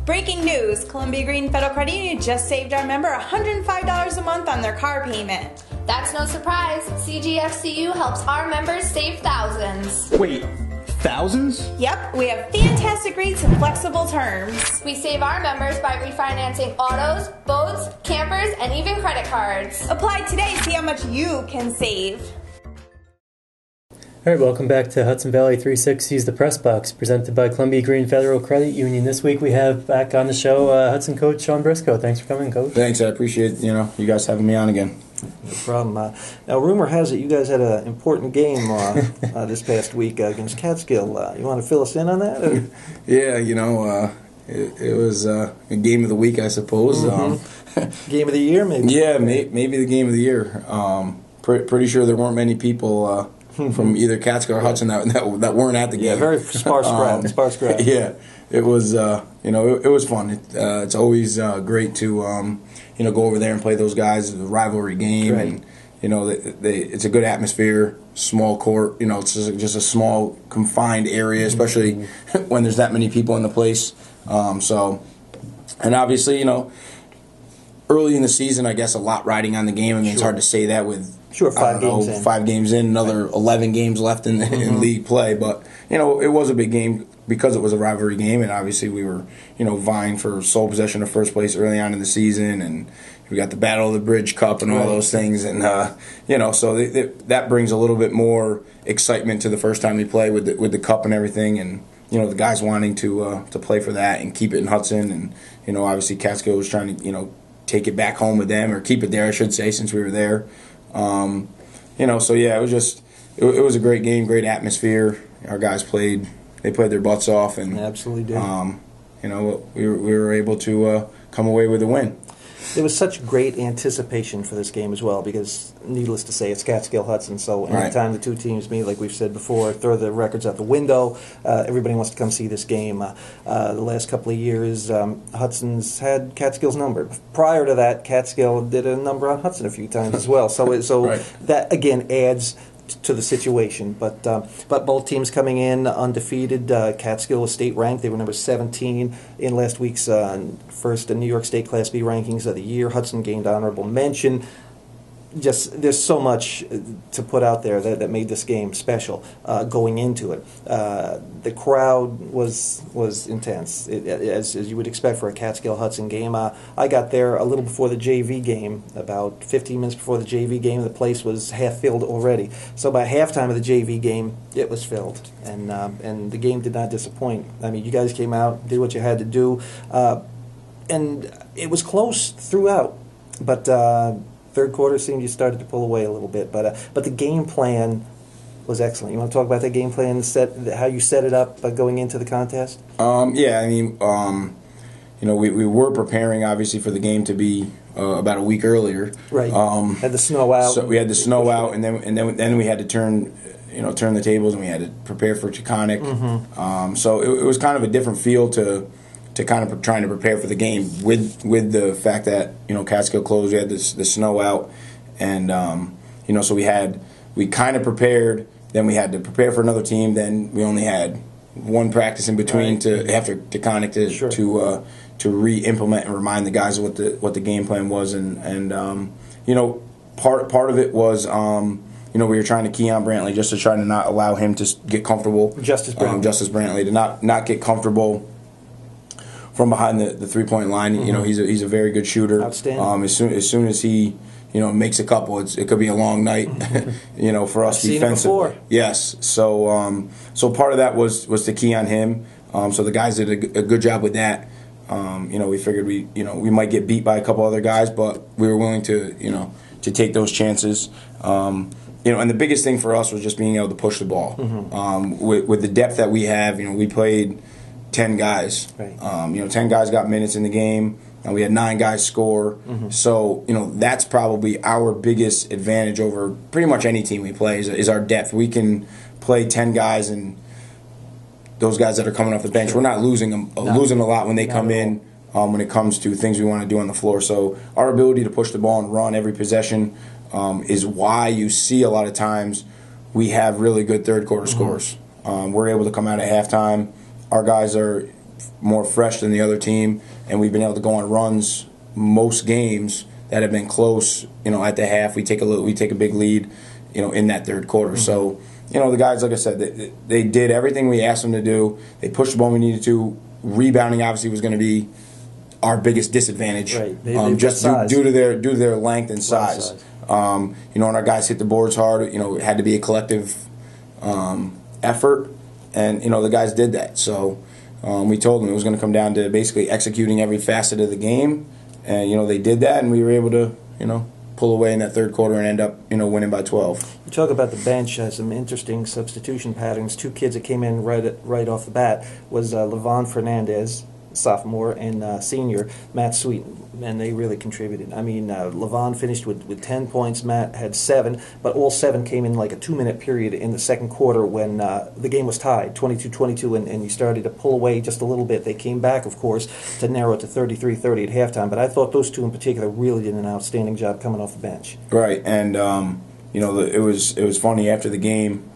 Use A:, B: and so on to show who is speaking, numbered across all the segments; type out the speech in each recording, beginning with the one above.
A: Breaking news, Columbia Green Federal Credit Union just saved our member $105 a month on their car payment.
B: That's no surprise. CGFCU helps our members save thousands.
C: Wait, thousands?
A: Yep, we have fantastic rates and flexible terms.
B: We save our members by refinancing autos, boats, campers, and even credit cards.
A: Apply today, see how much you can save.
D: All right, welcome back to Hudson Valley 360's The Press Box, presented by Columbia Green Federal Credit Union. This week we have back on the show Hudson coach Sean Briscoe. Thanks for coming, Coach.
E: Thanks, I appreciate you guys having me on again.
F: No problem. Now, rumor has it you guys had an important game this past week against Catskill. You want to fill us in on that? Or?
E: Yeah, it was a game of the week, I suppose.
F: Mm-hmm. Game of the year, maybe?
E: Yeah, maybe the game of the year. Pretty sure there weren't many people from either Catskill or Hudson that weren't at the game.
F: Yeah, very sparse crowd.
E: Yeah, it was it was fun. It's always great to go over there and play those guys. The rivalry game,
F: right.
E: And it's a good atmosphere. Small court, it's just a small confined area, especially when there's that many people in the place. And obviously, early in the season, I guess a lot riding on the game. I mean, It's hard to say that with 5 games in, another 11 games left in league play. But it was a big game because it was a rivalry game, and obviously we were vying for sole possession of first place early on in the season, and we got the Battle of the Bridge Cup and all those things, and so that brings a little bit more excitement to the first time we play with the cup and everything, and the guys wanting to play for that and keep it in Hudson, and obviously Catskill was trying to take it back home with them, or keep it there, I should say, since we were there. So yeah, it was a great game, great atmosphere. Our guys played their butts off, and
F: absolutely did.
E: We were able to come away with a win.
F: There was such great anticipation for this game as well, because needless to say, it's Catskill Hudson. So anytime the two teams meet, like we've said before, throw the records out the window. Everybody wants to come see this game. The last couple of years, Hudson's had Catskill's number. Prior to that, Catskill did a number on Hudson a few times as well. So that again adds to the situation, but both teams coming in undefeated. Catskill was state ranked; they were number 17 in last week's first New York State Class B rankings of the year. Hudson gained honorable mention. Just there's so much to put out there that made this game special going into it. The crowd was intense, as you would expect for a Catskill Hudson game. I got there a little before the JV game, about 15 minutes before the JV game. The place was half filled already. So by halftime of the JV game, it was filled, and the game did not disappoint. I mean, you guys came out, did what you had to do, and it was close throughout, but. Third quarter seemed you started to pull away a little bit, but the game plan was excellent. You want to talk about that game plan, how you set it up going into the contest?
E: Yeah, I mean, we were preparing obviously for the game to be about a week earlier.
F: Right. Had the snow out.
E: So we had the snow out, and then we had to turn the tables, and we had to prepare for Taconic.
F: Mm-hmm.
E: So it was kind of a different feel to kind of trying to prepare for the game with the fact that Catskill closed. We had the snow out, and so we kind of prepared. Then we had to prepare for another team. Then we only had one practice in between after Taconic to re-implement and remind the guys what the game plan was, and part of it was we were trying to key on Brantley just to try to not allow him to get comfortable.
F: Justice Brantley
E: to not get comfortable from behind the 3-point line.
F: Mm-hmm.
E: He's a very good shooter.
F: Outstanding.
E: As soon as he makes a couple, it could be a long night. For us defensively. Yes. So part of that was to key on him. So the guys did a good job with that. We figured we might get beat by a couple other guys, but we were willing to take those chances. And the biggest thing for us was just being able to push the ball.
F: Mm-hmm.
E: With the depth that we have, we played 10 guys.
F: Right.
E: 10 guys got minutes in the game. And we had 9 guys score.
F: Mm-hmm.
E: So, that's probably our biggest advantage over pretty much any team we play is our depth. We can play 10 guys, and those guys that are coming off the bench, we're not losing a lot when they come in when it comes to things we want to do on the floor. So our ability to push the ball and run every possession is why you see a lot of times we have really good third quarter scores. We're able to come out at halftime. Our guys are more fresh than the other team, and we've been able to go on runs most games that have been close. At the half, we take a big lead, in that third quarter. So, the guys, like I said, they did everything we asked them to do. They pushed the ball when we needed to. Rebounding obviously was going to be our biggest disadvantage,
F: right?
E: Just due to their length and size. And our guys hit the boards hard. It had to be a collective effort, and the guys did that. So we told them it was going to come down to basically executing every facet of the game, and they did that, and we were able to pull away in that third quarter and end up winning by 12.
F: You talk about the bench, some interesting substitution patterns. Two kids that came in right off the bat was Levon Fernandez, sophomore, and senior Matt Sweet, and they really contributed. I mean, Levon finished with 10 points, Matt had 7, but all 7 came in like a 2-minute period in the second quarter when the game was tied, 22-22, and you started to pull away just a little bit. They came back, of course, to narrow it to 33-30 at halftime, but I thought those two in particular really did an outstanding job coming off the bench.
E: Right, and it was funny after the game.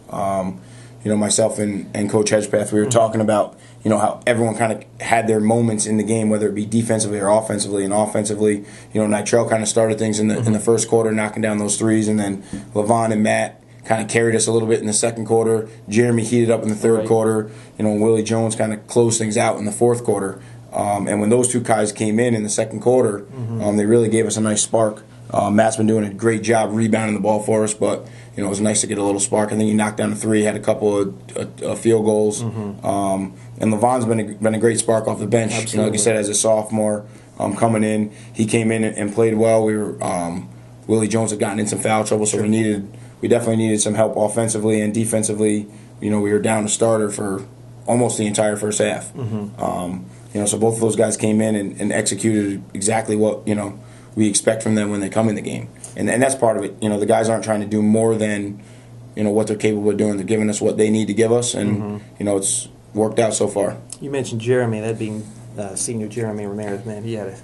E: Myself and Coach Hedgepath, we were talking about how everyone kind of had their moments in the game, whether it be defensively or offensively. And offensively, Nitrell kind of started things in the first quarter, knocking down those threes, and then Levon and Matt kind of carried us a little bit in the second quarter. Jeremy heated up in the third quarter. Willie Jones kind of closed things out in the fourth quarter. And when those two guys came in the second quarter, they really gave us a nice spark. Matt's been doing a great job rebounding the ball for us, but it was nice to get a little spark. I think he knocked down a 3, had a couple of field goals, and Levon's been a great spark off the bench. Like you said, as a sophomore coming in, he came in and played well. We were Willie Jones had gotten in some foul trouble, so we definitely needed some help offensively and defensively. We were down a starter for almost the entire first half. So both of those guys came in and executed exactly what we expect from them when they come in the game. And that's part of it. The guys aren't trying to do more than, what they're capable of doing. They're giving us what they need to give us, and, it's worked out so far.
F: You mentioned Jeremy, that being senior Jeremy Ramirez, man. He had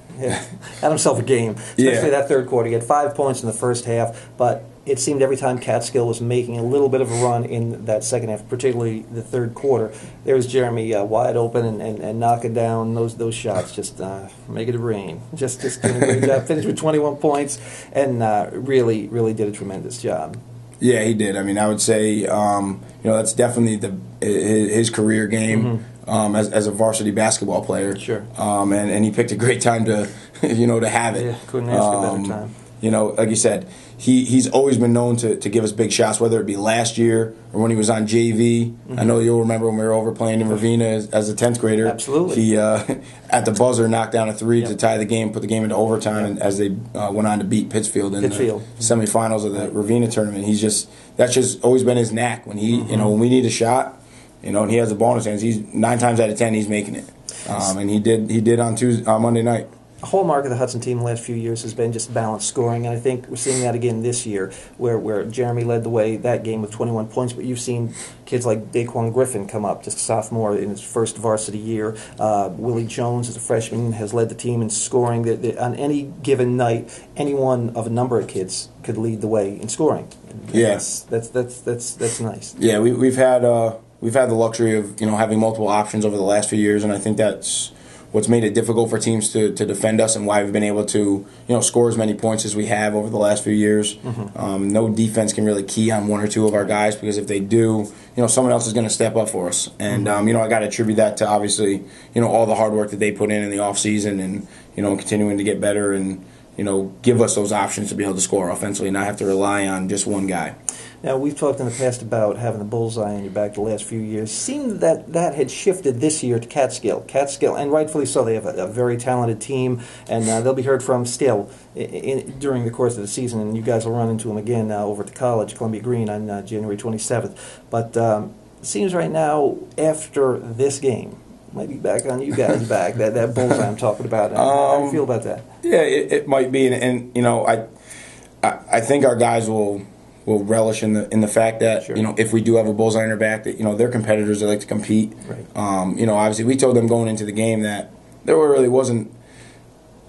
F: himself a game, especially that third quarter. He had 5 points in the first half, but it seemed every time Catskill was making a little bit of a run in that second half, particularly the third quarter, there was Jeremy wide open and knocking down those shots, just making it rain. Just doing a great job. Finished with 21 points and really did a tremendous job.
E: Yeah, he did. I mean, I would say that's definitely his career game as a varsity basketball player.
F: Sure.
E: And he picked a great time to to have it.
F: Yeah, couldn't ask a better time.
E: Like you said, he's always been known to give us big shots, whether it be last year or when he was on JV. I know you'll remember when we were over playing in Ravina as a 10th grader.
F: Absolutely.
E: He, at the buzzer, knocked down a 3 to tie the game, put the game into overtime, and as they went on to beat Pittsfield in the semifinals of the Ravina tournament. That's just always been his knack. When he, when we need a shot, and he has the ball in his hands, he's 9 times out of 10 he's making it. And he did on Monday night.
F: A hallmark of the Hudson team the last few years has been just balanced scoring, and I think we're seeing that again this year, where Jeremy led the way that game with 21 points, but you've seen kids like Daquan Griffin come up, just a sophomore in his first varsity year. Willie Jones, as a freshman, has led the team in scoring. On any given night, any one of a number of kids could lead the way in scoring.
E: Yes,
F: that's nice.
E: Yeah, we've had the luxury of having multiple options over the last few years, and I think that's what's made it difficult for teams to defend us, and why we've been able to score as many points as we have over the last few years. No defense can really key on 1 or 2 of our guys, because if they do, someone else is going to step up for us. And I got to attribute that to obviously all the hard work that they put in the off season, and continuing to get better and give us those options to be able to score offensively and not have to rely on just one guy.
F: Now, we've talked in the past about having the bullseye on your back the last few years. It seemed that had shifted this year to Catskill. Catskill, and rightfully so, they have a very talented team, and they'll be heard from still during the course of the season, and you guys will run into them again over at the college, Columbia Green, on January 27th. But it seems right now, after this game, might be back on you guys' back, that bullseye I'm talking about. How do you feel about that?
E: Yeah, it might be, and I think our guys will relish in the fact that if we do have a bullseye on their back, that they're competitors, they like to compete.
F: Right.
E: Obviously we told them going into the game that there really wasn't,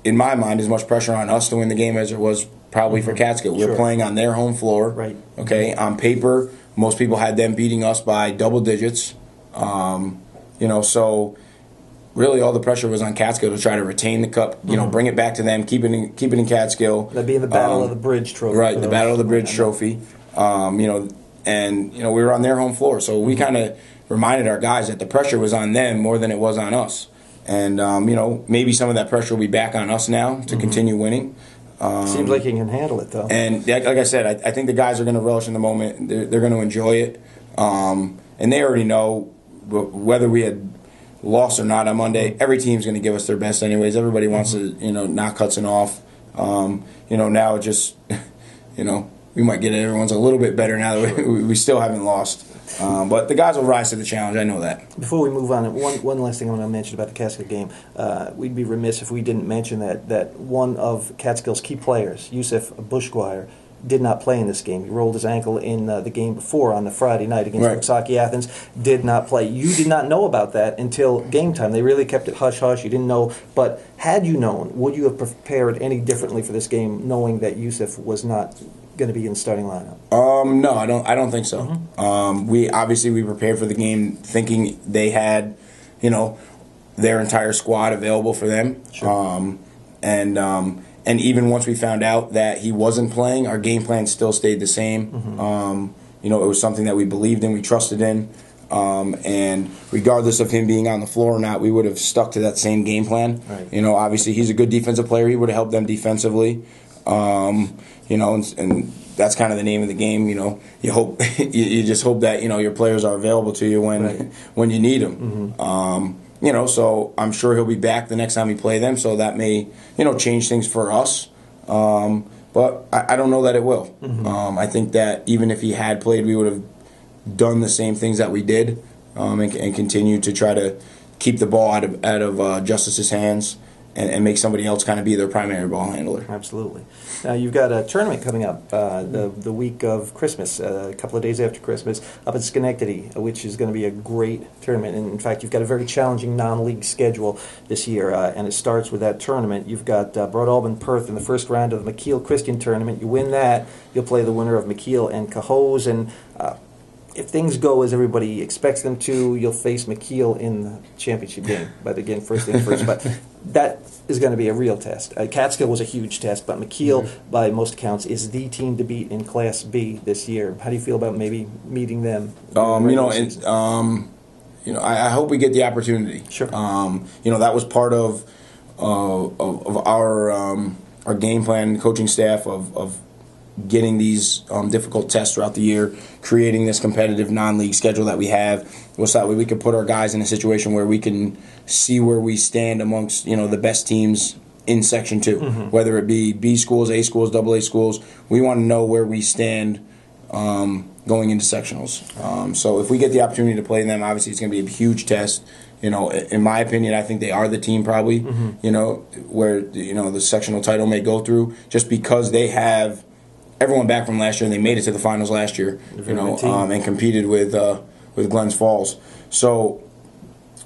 E: in my mind, as much pressure on us to win the game as there was probably for Catskill. We were playing on their home floor.
F: Right.
E: Okay. On paper, most people had them beating us by double digits. So really all the pressure was on Catskill to try to retain the cup, bring it back to them, keep it in Catskill.
F: That being the Battle of the Bridge trophy.
E: Right, the Battle of the Bridge trophy. And we were on their home floor, so we kind of reminded our guys that the pressure was on them more than it was on us. And maybe some of that pressure will be back on us now to continue winning.
F: Seems like you can handle it, though.
E: And like I said, I think the guys are going to relish in the moment. They're going to enjoy it, and they already know whether we had lost or not on Monday. Every team's going to give us their best, anyways. Everybody wants to knock Hudson off. Now it just we might get everyone's a little bit better now that we still haven't lost. But the guys will rise to the challenge. I know that.
F: Before we move on, one last thing I want to mention about the Catskill game. We'd be remiss if we didn't mention that one of Catskill's key players, Yusuf Bushguire, did not play in this game. He rolled his ankle in the game before on the Friday night against Coxsackie Athens. Did not play. You did not know about that until game time. They really kept it hush-hush. You didn't know. But had you known, would you have prepared any differently for this game, knowing that Yusuf was not going to be in the starting lineup?
E: No, I don't think so. We prepared for the game thinking they had, their entire squad available for them.
F: Sure.
E: And even once we found out that he wasn't playing, our game plan still stayed the same. It was something that we believed in, we trusted in. And regardless of him being on the floor or not, we would have stuck to that same game plan.
F: Right.
E: Obviously he's a good defensive player. He would have helped them defensively. And that's kind of the name of the game. You hope you just hope that your players are available to you when you need them. So I'm sure he'll be back the next time we play them. So that may change things for us. But I don't know that it will. I think that even if he had played, we would have done the same things that we did, and continue to try to keep the ball out of Justice's hands. And make somebody else kind of be their primary ball handler.
F: Absolutely. Now, you've got a tournament coming up the week of Christmas, a couple of days after Christmas, up in Schenectady, which is going to be a great tournament. And in fact, you've got a very challenging non-league schedule this year, and it starts with that tournament. You've got Broad Perth in the first round of the McKeel Christian Tournament. You win that, you'll play the winner of McKeel and Cohoes, and if things go as everybody expects them to, you'll face McKeel in the championship game. But again, first thing first. But that is going to be a real test. Catskill was a huge test, but McKeel, by most accounts, is the team to beat in Class B this year. How do you feel about maybe meeting them?
E: I hope we get the opportunity.
F: Sure.
E: That was part of our game plan, coaching staff of getting these difficult tests throughout the year, creating this competitive non-league schedule that we have, was that way we could put our guys in a situation where we can see where we stand amongst the best teams in Section 2, whether it be B schools, A schools, AA schools. We want to know where we stand going into sectionals. So if we get the opportunity to play them, obviously it's going to be a huge test. In my opinion, I think they are the team probably, where the sectional title may go through, just because they have everyone back from last year, and they made it to the finals last year, and competed with Glens Falls. So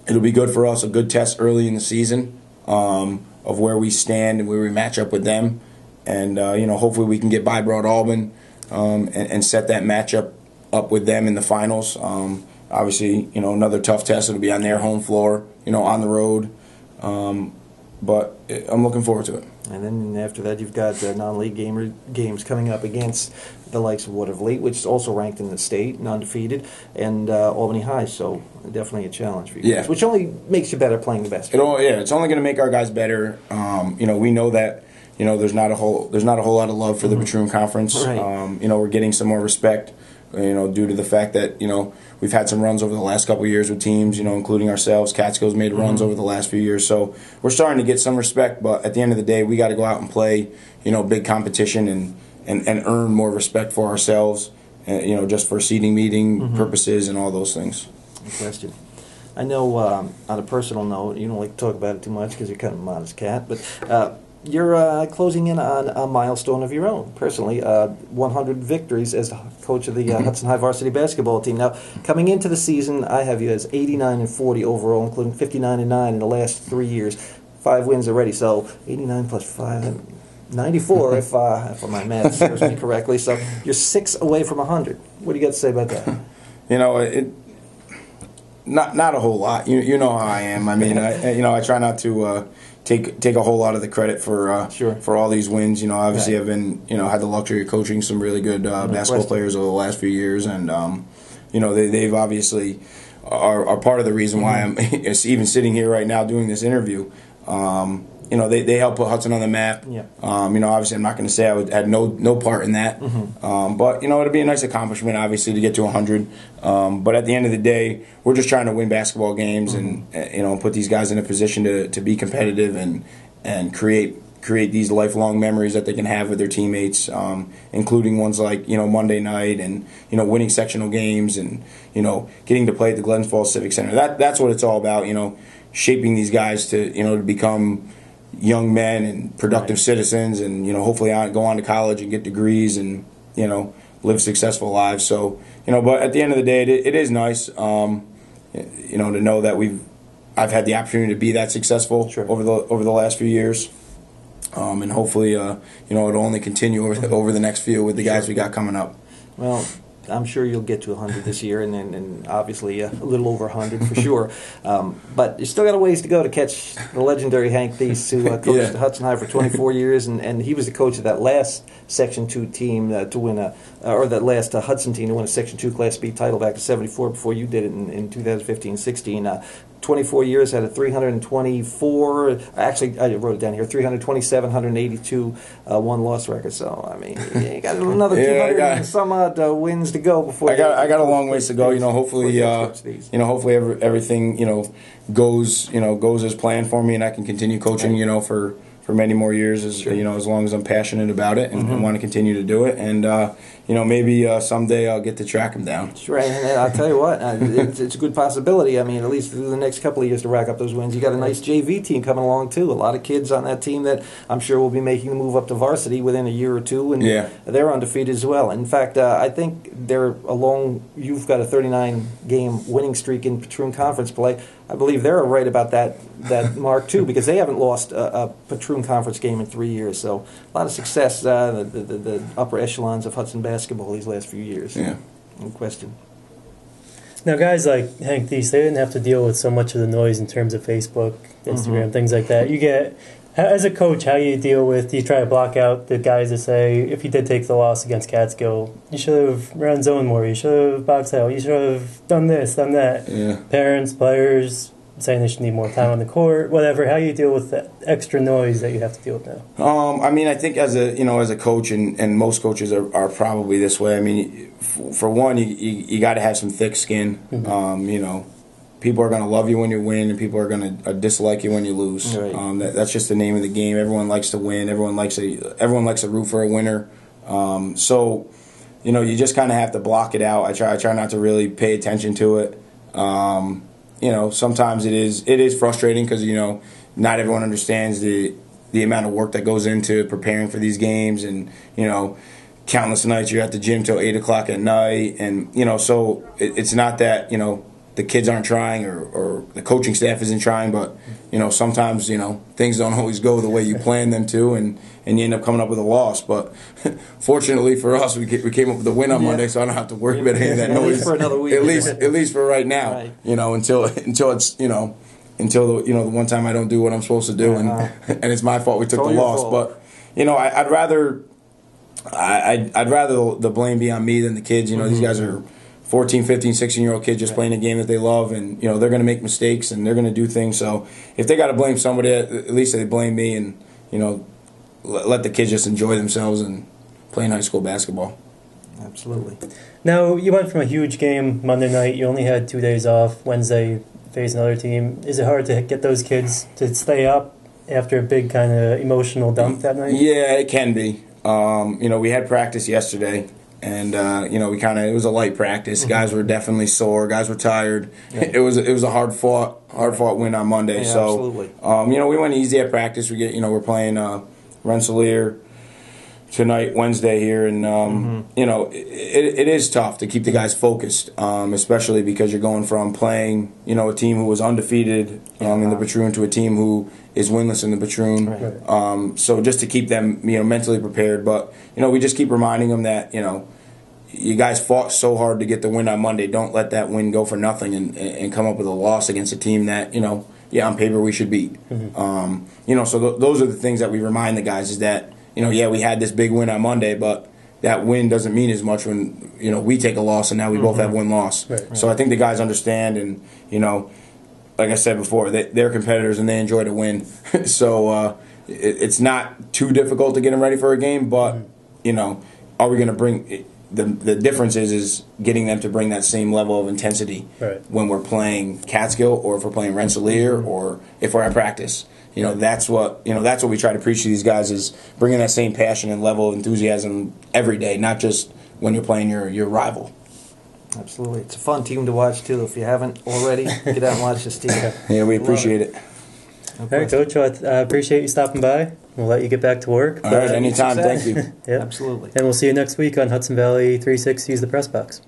E: it'll be good for us, a good test early in the season of where we stand and where we match up with them, and hopefully we can get by Broad Alban and set that matchup up with them in the finals. Obviously, another tough test. It'll be on their home floor, on the road. But I'm looking forward to it.
F: And then after that, you've got non-league games coming up against the likes of Watervliet, which is also ranked in the state, undefeated, and Albany High. So definitely a challenge for you guys, which only makes you better playing the best.
E: It's only going to make our guys better. We know that there's not a whole lot of love for the Matroon Conference.
F: Right.
E: We're getting some more respect. Due to the fact that we've had some runs over the last couple of years with teams, including ourselves. Catskill's made runs over the last few years, so we're starting to get some respect. But at the end of the day, we got to go out and play, big competition and earn more respect for ourselves, just for seeding meeting purposes and all those things.
F: No question. I know on a personal note, you don't like to talk about it too much because you're kind of a modest cat, but you're closing in on a milestone of your own, personally, 100 victories as the coach of the Hudson High varsity basketball team. Now, coming into the season, I have you as 89-40 overall, including 59-9 in the last 3 years. 5 wins already, so 89 plus 5, 94 if my math serves me correctly. So you're 6 away from 100. What do you got to say about that?
E: Not a whole lot. You know how I am. I mean, I try not to take a whole lot of the credit for all these wins. Obviously I've been had the luxury of coaching some really good basketball players over the last few years, and they've obviously are part of the reason why I'm even sitting here right now doing this interview. They helped put Hudson on the map.
F: Yeah.
E: Obviously I'm not going to say I had no part in that. But it'd be a nice accomplishment, obviously, to get to 100. But at the end of the day, we're just trying to win basketball games and put these guys in a position to be competitive and create these lifelong memories that they can have with their teammates, including ones like Monday night and winning sectional games and getting to play at the Glens Falls Civic Center. That's what it's all about. Shaping these guys to become young men and productive citizens, and hopefully go on to college and get degrees and live successful lives. So but at the end of the day, it is nice to know that I've had the opportunity to be that successful over the last few years, and hopefully it'll only continue over the next few with the guys we got coming up.
F: Well, I'm sure you'll get to 100 this year, and obviously a little over 100 for sure. But you still got a ways to go to catch the legendary Hank Thies, who coached Hudson High for 24 years, and he was the coach of that last Section 2 team to win or that last Hudson team to win a Section 2 Class B title back in '74 before you did it in 2015-16. 24 years out of 324. Actually, I wrote it down here: 327, 182 one-loss record. So I mean, you got another 200 and some odd wins to go before.
E: I got a long ways to go. Hopefully, hopefully everything goes as planned for me, and I can continue coaching. For many more years, as long as I'm passionate about it and want to continue to do it, and maybe someday I'll get to track him down.
F: That's right, and I'll tell you what, it's a good possibility. I mean, at least through the next couple of years to rack up those wins. You got a nice JV team coming along too. A lot of kids on that team that I'm sure will be making the move up to varsity within a year or two, and they're undefeated as well. In fact, I think you've got a 39-game winning streak in Patroon Conference play. I believe they're right about that mark too, because they haven't lost a Patroon Conference game in 3 years. So a lot of success, the upper echelons of Hudson basketball these last few years.
E: Yeah,
F: no question.
D: Now, guys like Hank Thies, they didn't have to deal with so much of the noise in terms of Facebook, Instagram, things like that. As a coach, how do you try to block out the guys that say, if you did take the loss against Catskill, you should have run zone more, you should have boxed out, you should have done this, done that.
E: Yeah.
D: Parents, players saying they should need more time on the court, whatever. How do you deal with that extra noise that you have to deal with now?
E: I mean, I think as a coach, and most coaches are probably this way. I mean, for one, you got to have some thick skin. People are going to love you when you win, and people are going to dislike you when you lose.
F: Right.
E: That's just the name of the game. Everyone likes to win. Everyone likes to root for a winner. So, you just kind of have to block it out. I try not to really pay attention to it. Sometimes it is frustrating because not everyone understands the amount of work that goes into preparing for these games, and countless nights you're at the gym till 8 o'clock at night, and so it's not that the kids aren't trying or the coaching staff isn't trying, but sometimes things don't always go the way you plan them to, and you end up coming up with a loss. But fortunately for us, we came up with a win on Monday, so I don't have to worry about any of that noise.
F: At least for another week.
E: At least for right now.
F: Right.
E: Until it's until the one time I don't do what I'm supposed to do, and it's my fault we took the loss.
F: Fault.
E: But I'd rather the blame be on me than the kids. These guys are 14, 15, 16-year-old kids just playing a game that they love, and they're going to make mistakes and they're going to do things. So if they got to blame somebody, at least they blame me, and let the kids just enjoy themselves and playing high school basketball.
F: Absolutely.
D: Now, you went from a huge game Monday night. You only had 2 days off. Wednesday, face another team. Is it hard to get those kids to stay up after a big kind of emotional dump that night?
E: Yeah, it can be. We had practice yesterday. And it was a light practice. Guys were definitely sore. Guys were tired. Yeah. It was a hard fought win on Monday.
F: Yeah,
E: so
F: absolutely.
E: We went easy at practice. We're playing Rensselaer tonight, Wednesday here, and it is tough to keep the guys focused, especially because you're going from playing a team who was undefeated in the Patroon to a team who is winless in the Patroon.
D: Right.
E: So just to keep them mentally prepared, but we just keep reminding them that you guys fought so hard to get the win on Monday. Don't let that win go for nothing and come up with a loss against a team that, on paper we should beat. So those are the things that we remind the guys is that, we had this big win on Monday, but that win doesn't mean as much when, we take a loss and now we both have win-loss.
D: Right.
E: So I think the guys understand and, like I said before, they're competitors and they enjoy to win. So it's not too difficult to get them ready for a game, but, are we going to bring the difference is getting them to bring that same level of intensity when we're playing Catskill or if we're playing Rensselaer or if we're at practice. That's what we try to preach to these guys is bringing that same passion and level of enthusiasm every day, not just when you're playing your rival.
F: Absolutely. It's a fun team to watch, too. If you haven't already, get out and watch this team.
E: Yeah, we appreciate it.
D: All right, Coach, I appreciate you stopping by. We'll let you get back to work.
E: All right, anytime. Thank you.
F: Absolutely.
D: And we'll see you next week on Hudson Valley 360's The Press Box.